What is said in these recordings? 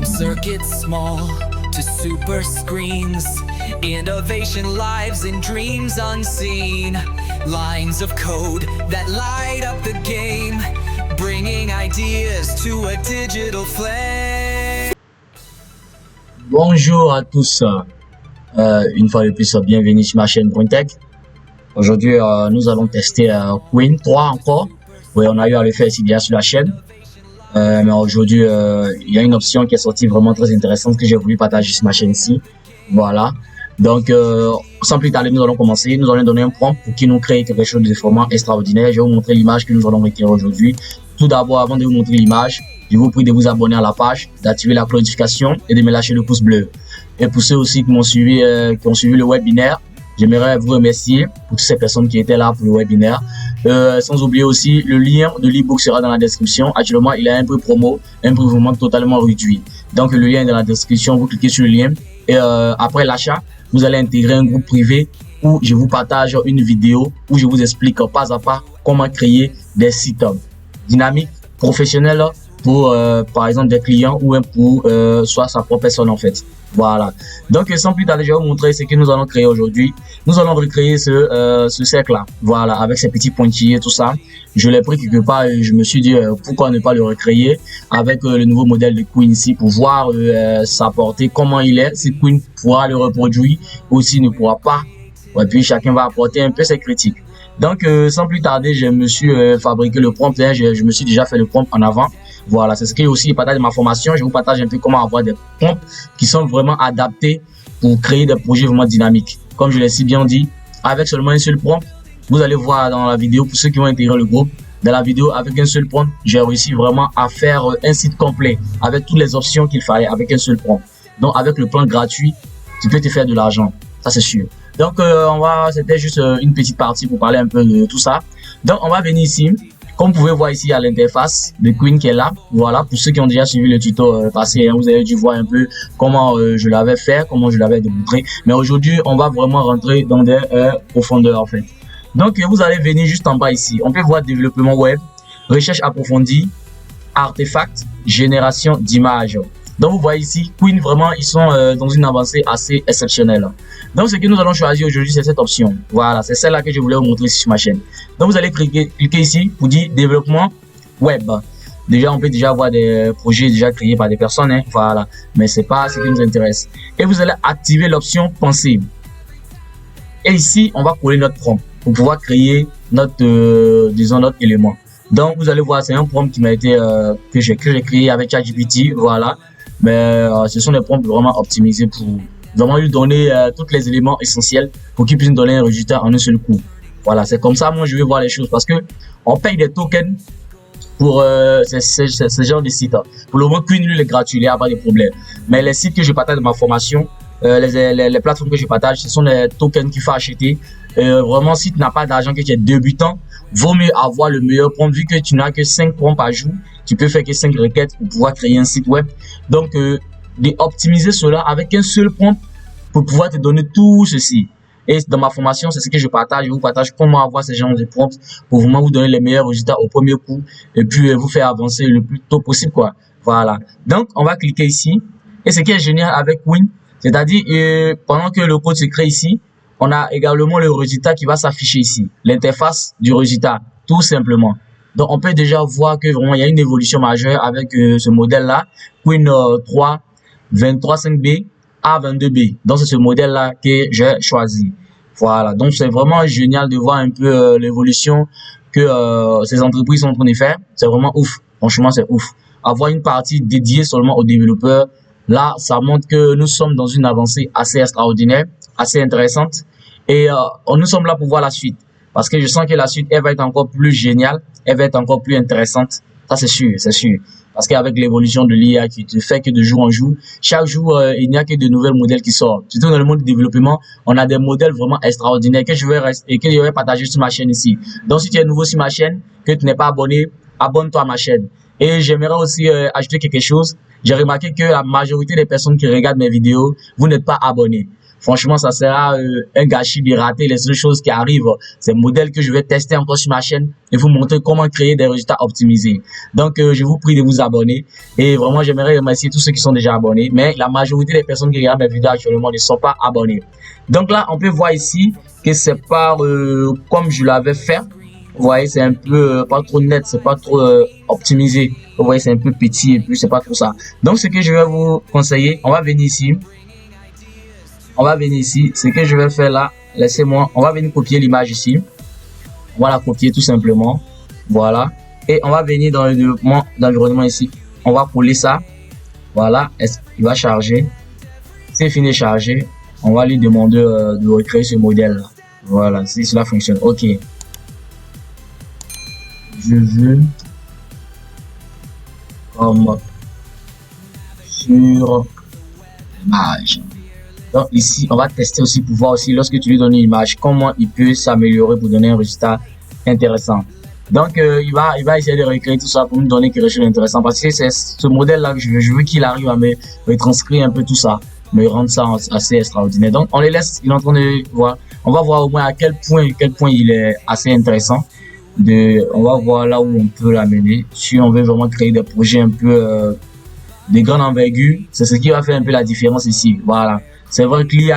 From circuits small to super screens, innovation lives in dreams unseen. Lines of code that light up the game, bringing ideas to a digital flame. Bonjour à tous, une fois de plus, bienvenue sur ma chaîne Bruntech. Aujourd'hui, nous allons tester Queen 3 encore. Oui, on a eu à le faire ici déjà sur la chaîne. Mais aujourd'hui, il y a une option qui est sortie vraiment très intéressante que j'ai voulu partager sur ma chaîne ici. Voilà. Donc, sans plus tarder, nous allons commencer. Nous allons donner un prompt pour qu'il nous crée quelque chose de vraiment extraordinaire. Je vais vous montrer l'image que nous allons requérir aujourd'hui. Tout d'abord, avant de vous montrer l'image, je vous prie de vous abonner à la page, d'activer la notification et de me lâcher le pouce bleu. Et pour ceux aussi qui m'ont suivi, qui ont suivi le webinaire, j'aimerais vous remercier pour toutes ces personnes qui étaient là pour le webinaire. Sans oublier aussi, le lien de l'ebook sera dans la description. Actuellement, il a un prix promo, un prix vraiment totalement réduit. Donc, le lien est dans la description. Vous cliquez sur le lien et après l'achat, vous allez intégrer un groupe privé où je vous partage une vidéo où je vous explique pas à pas comment créer des sites dynamiques, professionnels pour, par exemple, des clients ou pour soit sa propre personne en fait. Voilà. Donc, sans plus tarder, je vais vous montrer ce que nous allons créer aujourd'hui. Nous allons recréer ce cercle-là. Voilà, avec ces petits pointillés, tout ça. Je l'ai pris quelque part et je me suis dit pourquoi ne pas le recréer avec le nouveau modèle de Queen ici pour voir sa portée, comment il est. Si Queen pourra le reproduire ou s'il ne pourra pas. Et puis, chacun va apporter un peu ses critiques. Donc, sans plus tarder, je me suis fabriqué le prompt. Je me suis déjà fait le prompt en avant. Voilà, c'est ce que aussi je partage de ma formation. Je vous partage un peu comment avoir des prompts qui sont vraiment adaptés pour créer des projets vraiment dynamiques. Comme je l'ai si bien dit, avec seulement un seul prompt, vous allez voir dans la vidéo, pour ceux qui vont intégrer le groupe, dans la vidéo, avec un seul prompt, j'ai réussi vraiment à faire un site complet avec toutes les options qu'il fallait avec un seul prompt. Donc, avec le plan gratuit, tu peux te faire de l'argent. Ça, c'est sûr. Donc, c'était juste une petite partie pour parler un peu de tout ça. Donc, on va venir ici. Comme vous pouvez voir ici à l'interface de Queen qui est là, voilà, pour ceux qui ont déjà suivi le tuto passé, hein, vous avez dû voir un peu comment je l'avais fait, comment je l'avais démontré. Mais aujourd'hui, on va vraiment rentrer dans des profondeurs en fait. Donc, vous allez venir juste en bas ici. On peut voir développement web, recherche approfondie, artefacts, génération d'images. Donc, vous voyez ici, Queen, vraiment, ils sont dans une avancée assez exceptionnelle. Donc, ce que nous allons choisir aujourd'hui, c'est cette option. Voilà, c'est celle-là que je voulais vous montrer sur ma chaîne. Donc, vous allez cliquer ici pour dire développement web. Déjà, on peut déjà avoir des projets déjà créés par des personnes, hein, voilà. Mais c'est pas ce qui nous intéresse. Et vous allez activer l'option penser. Et ici, on va coller notre prompt pour pouvoir créer notre, disons, notre élément. Donc, vous allez voir, c'est un prompt qui m'a été, que j'ai créé avec ChatGPT, voilà. Mais ce sont des prompts vraiment optimisés pour vraiment lui donner tous les éléments essentiels pour qu'il puisse nous donner un résultat en un seul coup. Voilà, c'est comme ça, moi, je vais voir les choses parce que on paye des tokens pour ce genre de sites. Pour le moment, Queen, lui, il est gratuit, il n'y a pas de problème. Mais les sites que je partage de ma formation, les plateformes que je partage, ce sont des tokens qu'il faut acheter. Vraiment, si tu n'as pas d'argent, que tu es débutant, vaut mieux avoir le meilleur prompt. Vu que tu n'as que 5 prompts par jour, tu peux faire que 5 requêtes pour pouvoir créer un site web. Donc, d'optimiser cela avec un seul prompt pour pouvoir te donner tout ceci. Et dans ma formation, c'est ce que je partage. Je vous partage comment avoir ce genre de prompts pour vraiment vous donner les meilleurs résultats au premier coup et puis vous faire avancer le plus tôt possible, quoi. Voilà. Donc, on va cliquer ici. Et ce qui est génial avec Queen, c'est-à-dire, pendant que le code se crée ici, on a également le résultat qui va s'afficher ici. L'interface du résultat, tout simplement. Donc, on peut déjà voir que vraiment, il y a une évolution majeure avec ce modèle-là. Queen 3, 23.5b à 22b. Donc, c'est ce modèle-là que j'ai choisi. Voilà. Donc, c'est vraiment génial de voir un peu l'évolution que ces entreprises sont en train de faire. C'est vraiment ouf. Franchement, c'est ouf. Avoir une partie dédiée seulement aux développeurs, là, ça montre que nous sommes dans une avancée assez extraordinaire, assez intéressante. Et nous sommes là pour voir la suite. Parce que je sens que la suite, elle va être encore plus géniale, elle va être encore plus intéressante. Ça, c'est sûr, c'est sûr. Parce qu'avec l'évolution de l'IA qui ne fait que de jour en jour, chaque jour, il n'y a que de nouveaux modèles qui sortent. Surtout dans le monde du développement, on a des modèles vraiment extraordinaires que je vais partager sur ma chaîne ici. Donc, si tu es nouveau sur ma chaîne, que tu n'es pas abonné, abonne-toi à ma chaîne. Et j'aimerais aussi ajouter quelque chose. J'ai remarqué que la majorité des personnes qui regardent mes vidéos, vous n'êtes pas abonnés. franchement, ça sera un gâchis de rater les seules choses qui arrivent. C'est le modèle que je vais tester encore sur ma chaîne et vous montrer comment créer des résultats optimisés. Donc, je vous prie de vous abonner et vraiment, j'aimerais remercier tous ceux qui sont déjà abonnés, mais la majorité des personnes qui regardent mes vidéos actuellement ne sont pas abonnés. Donc là, on peut voir ici que c'est pas comme je l'avais fait. Vous voyez, c'est un peu pas trop net, c'est pas trop optimisé. Vous voyez, c'est un peu petit et puis c'est pas trop ça. Donc, ce que je vais vous conseiller, on va venir ici. Ce que je vais faire là, laissez-moi, on va venir copier l'image ici. On va la copier tout simplement. Voilà. Et on va venir dans le développement d'environnement ici. On va coller ça. Voilà. Il va charger. C'est fini de charger. On va lui demander de recréer ce modèle là. Voilà. Si cela fonctionne. OK. Je veux comme sur l'image. Donc ici, on va tester aussi pour voir aussi lorsque tu lui donnes une image, comment il peut s'améliorer pour donner un résultat intéressant. Donc il va essayer de recréer tout ça pour nous donner quelque chose d'intéressant parce que c'est ce modèle là que je veux qu'il arrive à me retranscrire un peu tout ça, me rendre ça assez extraordinaire. Donc on les laisse, il est en train de voir. On va voir au moins à quel point il est assez intéressant. On va voir là où on peut l'amener. Si on veut vraiment créer des projets un peu de grande envergure, c'est ce qui va faire un peu la différence ici. Voilà. C'est vrai qu'il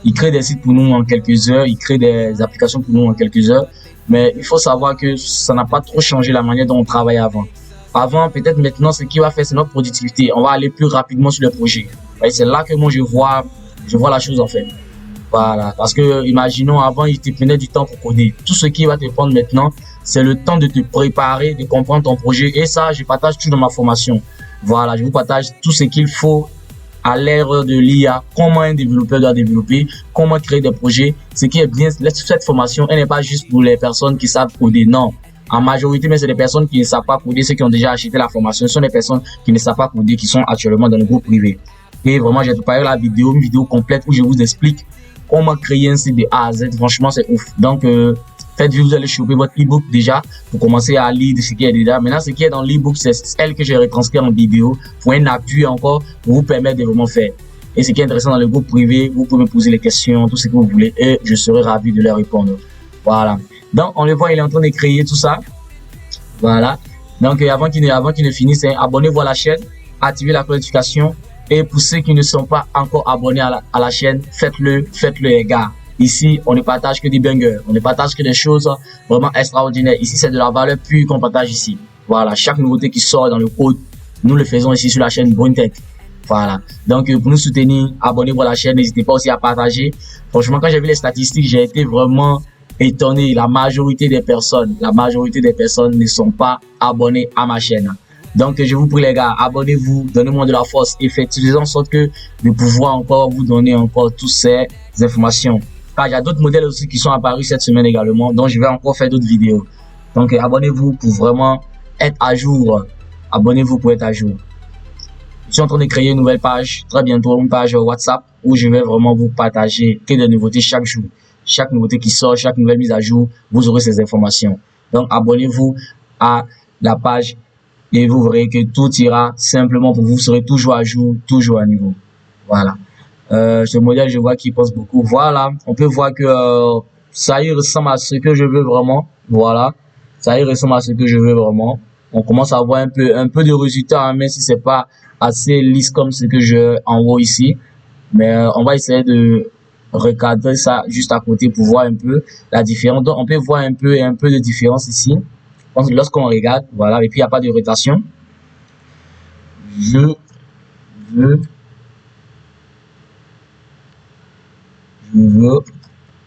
il crée des sites pour nous en quelques heures, il crée des applications pour nous en quelques heures, mais il faut savoir que ça n'a pas trop changé la manière dont on travaillait avant. Avant, peut-être maintenant, ce qui va faire, c'est notre productivité. On va aller plus rapidement sur le projet. C'est là que moi, je vois la chose en fait. Voilà, parce que imaginons avant il te prenait du temps pour coder. Tout ce qui va te prendre maintenant, c'est le temps de te préparer, de comprendre ton projet. Et ça, je partage tout dans ma formation. Voilà, je vous partage tout ce qu'il faut à l'ère de l'IA, comment un développeur doit développer, comment créer des projets. Ce qui est bien, cette formation, elle n'est pas juste pour les personnes qui savent coder, non. En majorité, mais c'est des personnes qui ne savent pas coder, ceux qui ont déjà acheté la formation, ce sont des personnes qui ne savent pas coder, qui sont actuellement dans le groupe privé. Et vraiment, j'ai préparé la vidéo, une vidéo complète où je vous explique comment créer un site de A à Z. Franchement, c'est ouf. Donc, faites-vous, vous allez choper votre e-book déjà pour commencer à lire ce qui est déjà. Maintenant, ce qui est dans l'e-book, c'est elle que j'ai retranscrit en vidéo pour un appui encore pour vous permettre de vraiment faire. Et ce qui est intéressant dans le groupe privé, vous pouvez me poser les questions, tout ce que vous voulez et je serai ravi de leur répondre. Voilà. Donc, on le voit, il est en train de créer tout ça. Voilà. Donc, avant qu'il ne finisse, abonnez-vous à la chaîne, activez la notification. Et pour ceux qui ne sont pas encore abonnés à la chaîne, faites-le les gars. Ici, on ne partage que des bangers, on ne partage que des choses vraiment extraordinaires. Ici, c'est de la valeur pure qu'on partage ici. Voilà, chaque nouveauté qui sort dans le code, nous le faisons ici sur la chaîne BrainTech. Voilà, donc pour nous soutenir, abonnez-vous à la chaîne, n'hésitez pas aussi à partager. Franchement, quand j'ai vu les statistiques, j'ai été vraiment étonné. La majorité des personnes ne sont pas abonnées à ma chaîne. Donc, je vous prie les gars, abonnez-vous, donnez-moi de la force et faites en sorte que de pouvoir encore vous donner encore toutes ces informations. Car il y a d'autres modèles aussi qui sont apparus cette semaine également, donc je vais encore faire d'autres vidéos. Donc, abonnez-vous pour vraiment être à jour. Abonnez-vous pour être à jour. Je suis en train de créer une nouvelle page, très bientôt, une page WhatsApp où je vais vraiment vous partager que des nouveautés chaque jour. Chaque nouveauté qui sort, chaque nouvelle mise à jour, vous aurez ces informations. Donc, abonnez-vous à la page et vous verrez que tout ira simplement pour vous. Vous serez toujours à jour, toujours à niveau. Voilà. Ce modèle, je vois qu'il pense beaucoup. Voilà. On peut voir que ça y ressemble à ce que je veux vraiment. Voilà. Ça y ressemble à ce que je veux vraiment. On commence à avoir un peu de résultats, hein, même si c'est pas assez lisse comme ce que je envoie ici. Mais on va essayer de recadrer ça juste à côté pour voir un peu la différence. Donc, on peut voir un peu de différence ici. Lorsqu'on regarde, voilà, et puis il n'y a pas de rotation. Je veux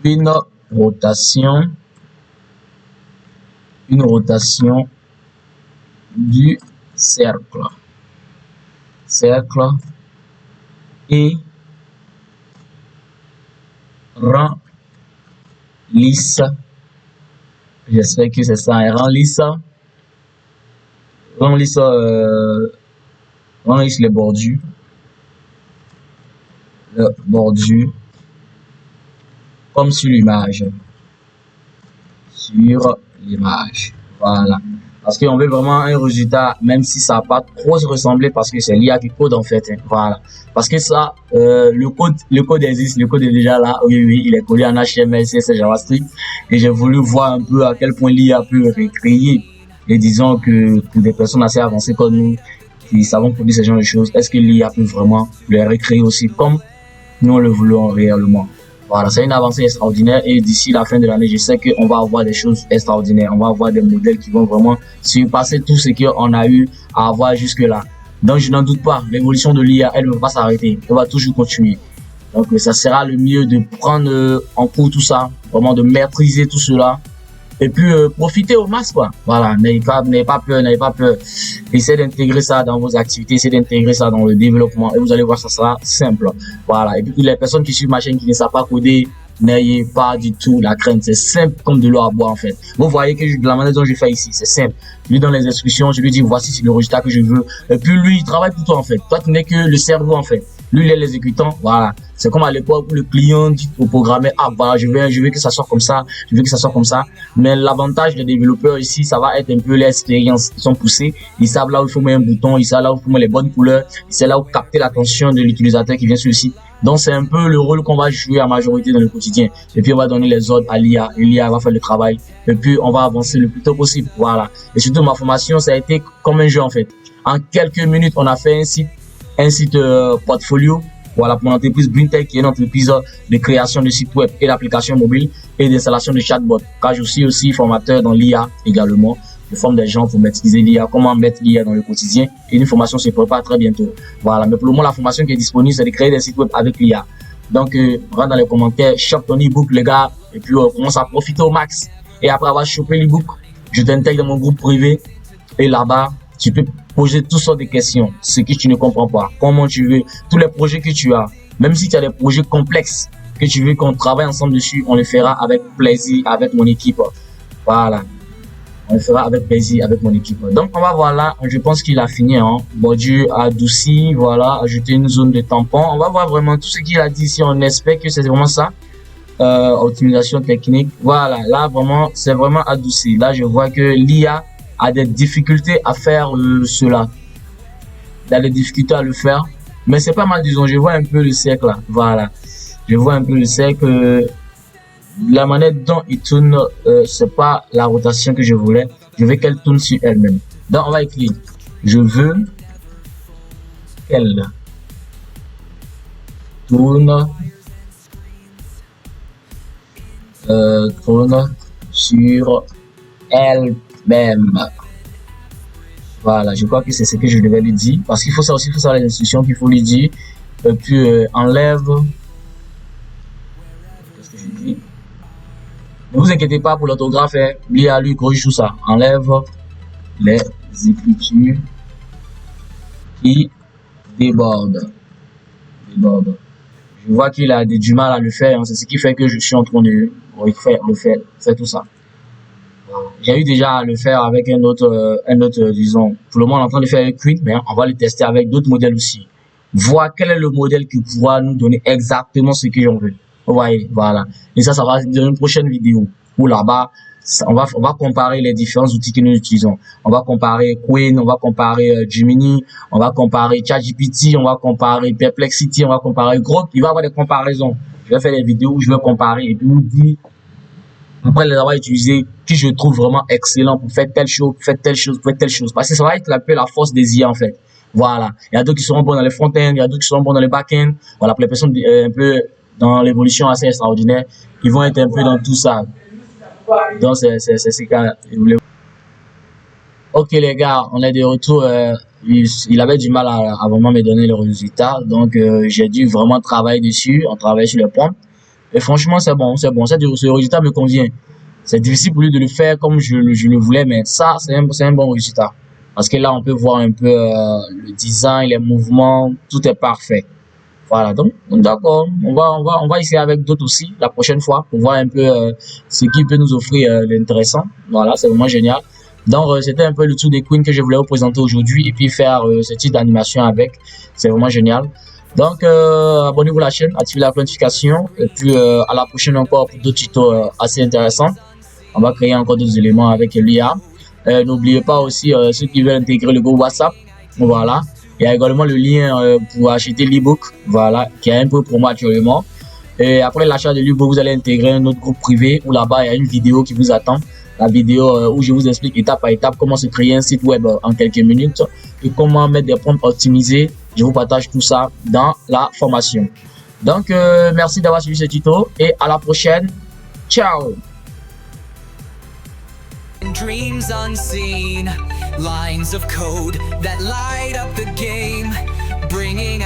une rotation du cercle et rend lisse. J'espère que c'est ça. Rend lisse les bordures. Comme sur l'image. Voilà. Parce qu'on veut vraiment un résultat, même si ça n'a pas trop se ressembler, parce que c'est l'IA qui code en fait. Hein. Voilà. Parce que ça, le code existe, le code est déjà là. Oui, oui, il est codé en HTML, CSS, JavaScript. Et j'ai voulu voir un peu à quel point l'IA peut recréer. Et disons que pour des personnes assez avancées comme nous, qui savons produire ce genre de choses, est-ce que l'IA peut vraiment les recréer aussi comme nous le voulons réellement? Voilà, c'est une avancée extraordinaire et d'ici la fin de l'année, je sais qu'on va avoir des choses extraordinaires. On va avoir des modèles qui vont vraiment surpasser tout ce qu'on a eu à avoir jusque-là. Donc, je n'en doute pas, l'évolution de l'IA, elle ne va pas s'arrêter. Elle va toujours continuer. Donc, ça sera le mieux de prendre en cours tout ça, vraiment de maîtriser tout cela. Et puis, profitez au max, quoi. Voilà, n'ayez pas peur. Essayez d'intégrer ça dans vos activités, essayez d'intégrer ça dans le développement et vous allez voir, ça sera simple. Voilà. Et puis, les personnes qui suivent ma chaîne qui ne savent pas coder, n'ayez pas du tout la crainte. C'est simple comme de l'eau à boire, en fait. Vous voyez que de la manière dont je fais ici, c'est simple. Je lui donne les instructions, je lui dis, voici c'est le résultat que je veux. Et puis, lui, il travaille pour toi, en fait. Toi, tu n'es que le cerveau, en fait. Lui, il est l'exécutant, voilà. C'est comme à l'époque où le client dit au programmeur, ah, voilà, je veux que ça sorte comme ça, je veux que ça sorte comme ça. Mais l'avantage des développeurs ici, ça va être un peu l'expérience. Ils sont poussés, ils savent là où il faut mettre un bouton, ils savent là où il faut mettre les bonnes couleurs, ils savent là où capter l'attention de l'utilisateur qui vient sur le site. Donc, c'est un peu le rôle qu'on va jouer à majorité dans le quotidien. Et puis, on va donner les ordres à l'IA, et l'IA va faire le travail. Et puis, on va avancer le plus tôt possible, voilà. Et surtout, ma formation, ça a été comme un jeu, en fait. En quelques minutes, on a fait un site portfolio. Voilà, pour l'entreprise BreenTech, qui est une entreprise de création de sites web et d'applications mobiles et d'installation de chatbots. Car je suis aussi formateur dans l'IA également. Je forme des gens pour maîtriser l'IA, comment mettre l'IA dans le quotidien. Et une formation se prépare très bientôt. Voilà, mais pour le moment, la formation qui est disponible, c'est de créer des sites web avec l'IA. Donc, rentre dans les commentaires, chope ton e-book, les gars, et puis commence à profiter au max. Et après avoir chopé l'e-book, je t'intègre dans mon groupe privé. Et là-bas, tu peux poser toutes sortes de questions, ce que tu ne comprends pas, comment tu veux, tous les projets que tu as, même si tu as des projets complexes que tu veux qu'on travaille ensemble dessus, on le fera avec plaisir avec mon équipe. Voilà, on le fera avec plaisir avec mon équipe. Donc on va voir là, je pense qu'il a fini, hein. Bordure adouci, voilà, ajouter une zone de tampon. On va voir vraiment tout ce qu'il a dit ici, on espère que c'est vraiment ça. Optimisation technique, voilà, là vraiment, c'est vraiment adouci. Là, je vois que l'IA a des difficultés à faire cela. Il a des difficultés à le faire. Mais c'est pas mal, disons, je vois un peu le cercle là. Voilà. Je vois un peu le cercle. La manière dont il tourne, c'est pas la rotation que je voulais. Je veux qu'elle tourne sur elle-même. Donc, on va écrire. Je veux qu'elle tourne sur elle-même. Voilà, je crois que c'est ce que je devais lui dire. Parce qu'il faut ça aussi, il faut savoir les instructions qu'il faut lui dire. Et puis, enlève. Qu'est-ce que je dis? Ne vous inquiétez pas pour l'orthographe, hein. L'IA lui corrige tout ça. Enlève les écritures qui débordent. Je vois qu'il a du mal à le faire, hein. C'est ce qui fait que je suis en train de faire tout ça. J'ai eu déjà à le faire avec un autre, disons, pour le moment on est en train de faire avec Queen, mais on va le tester avec d'autres modèles aussi. Voir quel est le modèle qui pourra nous donner exactement ce que j'en veux. Vous voyez, voilà. Et ça va être dans une prochaine vidéo où là-bas, on va comparer les différents outils que nous utilisons. On va comparer Queen, on va comparer Gemini, on va comparer ChatGPT, on va comparer Perplexity, on va comparer Grok. Il va y avoir des comparaisons. Je vais faire des vidéos où je vais comparer et puis vous dire, après les avoir utilisés, qui je trouve vraiment excellent pour faire telle chose, pour faire telle chose, pour faire telle chose. Parce que ça va être un peu la force des IA en fait. Voilà. Il y a d'autres qui seront bons dans les front-end, il y a d'autres qui seront bons dans les back-end. Voilà, pour les personnes un peu dans l'évolution assez extraordinaire, ils vont être un peu dans tout ça. Donc c'est ce qu'il voulait. Ok les gars, on est de retour. Il avait du mal à vraiment me donner le résultat. Donc j'ai dû vraiment travailler dessus. On travaille sur le point. Et franchement, c'est bon. Ce résultat me convient. C'est difficile pour lui de le faire comme je le voulais, mais ça, c'est un bon résultat. Parce que là, on peut voir un peu le design, les mouvements, tout est parfait. Voilà, donc d'accord, on va essayer avec d'autres aussi la prochaine fois pour voir un peu ce qu'il peut nous offrir d'intéressant. Voilà, c'est vraiment génial. Donc c'était un peu le tour des Queen que je voulais vous présenter aujourd'hui et puis faire ce type d'animation avec. C'est vraiment génial. Donc, abonnez-vous à la chaîne, activez la notification et puis à la prochaine encore pour d'autres tutos assez intéressants. On va créer encore d'autres éléments avec l'IA. N'oubliez pas aussi ceux qui veulent intégrer le groupe WhatsApp. Voilà. Il y a également le lien pour acheter l'ebook, voilà, qui est un peu promo actuellement. Et après l'achat de l'ebook, vous allez intégrer un autre groupe privé où là-bas, il y a une vidéo qui vous attend. La vidéo où je vous explique étape par étape comment se créer un site web en quelques minutes et comment mettre des prompts optimisés. Je vous partage tout ça dans la formation. Donc, merci d'avoir suivi ce tuto et à la prochaine. Ciao! Dreams unseen, lines of code that light up the game, bringing